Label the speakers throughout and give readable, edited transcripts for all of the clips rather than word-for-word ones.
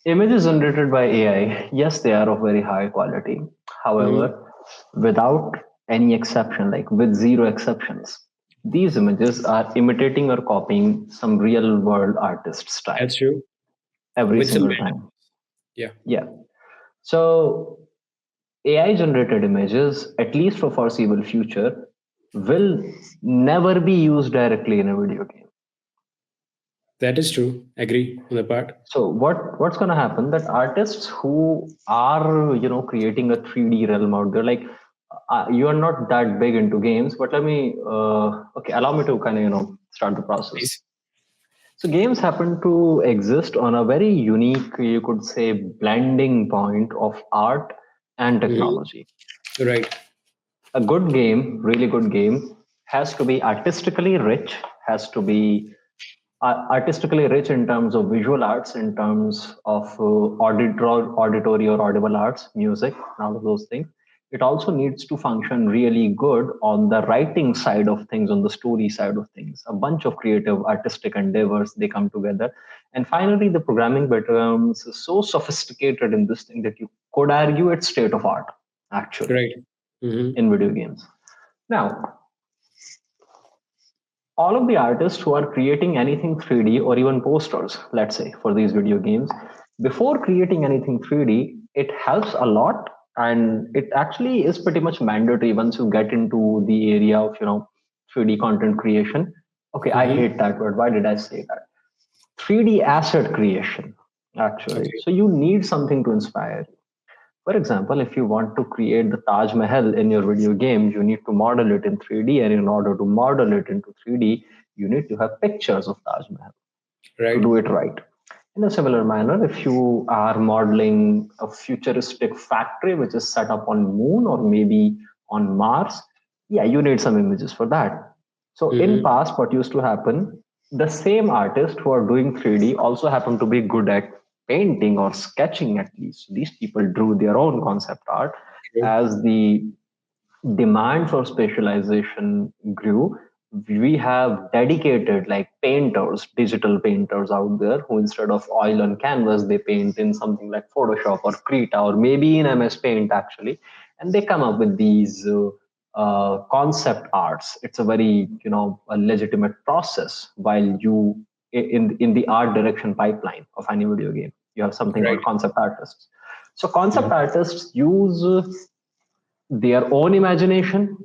Speaker 1: Images generated by AI, yes, they are of very high quality.
Speaker 2: Hmm.
Speaker 1: However, without any exception, like with zero exceptions, these images are imitating or copying some real world artist style
Speaker 2: That's true.
Speaker 1: every
Speaker 2: With some
Speaker 1: single
Speaker 2: random.
Speaker 1: time.
Speaker 2: Yeah.
Speaker 1: Yeah. So AI generated images, at least for foreseeable future, will never be used directly in a video game.
Speaker 2: That is true. Agree on the part.
Speaker 1: So what's going to happen that artists who are creating a 3D realm out there, like you are not that big into games, but let me okay, allow me to kind of start the process.
Speaker 2: Please.
Speaker 1: So games happen to exist on a very unique, you could say, blending point of art and
Speaker 2: Hmm.
Speaker 1: technology.
Speaker 2: Right.
Speaker 1: A good game, really good game, has to be artistically rich, has to be artistically rich in terms of visual arts, in terms of auditory or audible arts, music, and all of those things. It also needs to function really good on the writing side of things, on the story side of things. A bunch of creative artistic endeavors, they come together. And finally, the programming becomes so sophisticated in this thing that you could argue it's state of art, actually,
Speaker 2: Right. Hmm.
Speaker 1: in video games. Now, all of the artists who are creating anything 3D or even posters, let's say, for these video games, before creating anything 3D, it helps a lot. And it actually is pretty much mandatory once you get into the area of, 3D content creation. Okay, I
Speaker 2: Hmm.
Speaker 1: hate that word. Why did I say that? 3D asset creation, actually.
Speaker 2: Okay.
Speaker 1: So you need something to inspire. For example, if you want to create the Taj Mahal in your video game, you need to model it in 3D. And in order to model it into 3D, you need to have pictures of Taj Mahal to
Speaker 2: Right.
Speaker 1: do it right. In a similar manner, if you are modeling a futuristic factory which is set up on Moon or maybe on Mars, yeah, you need some images for that. So in
Speaker 2: Hmm.
Speaker 1: past, what used to happen, the same artists who are doing 3D also happen to be good at painting or sketching at least. These people drew their own concept art.
Speaker 2: True.
Speaker 1: As the demand for specialization grew, we have dedicated like painters, digital painters out there who instead of oil on canvas, they paint in something like Photoshop or Krita or maybe in MS Paint actually, and they come up with these concept arts. It's a very a legitimate process. While you in the art direction pipeline of any video game, you have something
Speaker 2: Right.
Speaker 1: called concept artists. So concept
Speaker 2: Hmm.
Speaker 1: artists use their own imagination,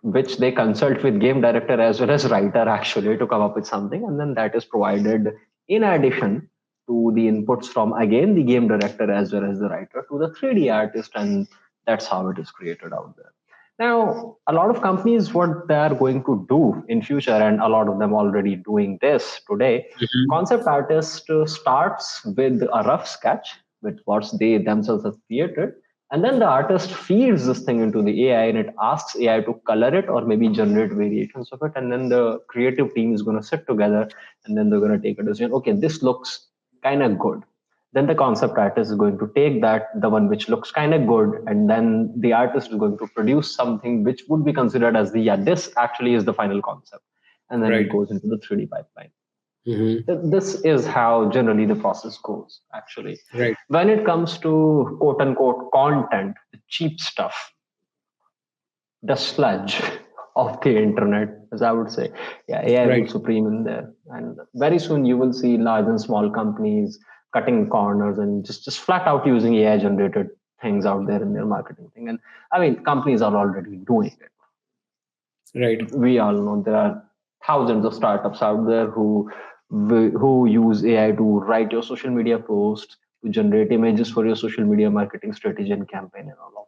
Speaker 1: which they consult with game director as well as writer actually to come up with something, and then that is provided in addition to the inputs from again the game director as well as the writer to the 3D artist, and that's how it is created out there. Now, a lot of companies, what they are going to do in future, and a lot of them already doing this today,
Speaker 2: Hmm.
Speaker 1: concept artist starts with a rough sketch with what they themselves have created, and then the artist feeds this thing into the AI and it asks AI to color it or maybe generate variations of it. And then the creative team is going to sit together and then they're going to take a decision. Okay, this looks kind of good. Then the concept artist is going to take that, the one which looks kind of good, and then the artist is going to produce something which would be considered as the, yeah, this actually is the final concept. And then it
Speaker 2: Right.
Speaker 1: goes into the 3D pipeline.
Speaker 2: Hmm.
Speaker 1: This is how generally the process goes actually.
Speaker 2: Right.
Speaker 1: When it comes to quote unquote content, the cheap stuff, the sludge of the internet, as I would say, yeah, AI
Speaker 2: Right.
Speaker 1: rules supreme in there, and very soon you will see large and small companies cutting corners and just flat out using AI generated things out there in their marketing thing. And I mean, companies are already doing it.
Speaker 2: Right.
Speaker 1: We all know there are thousands of startups out there who use AI to write your social media posts, to generate images for your social media marketing strategy and campaign and all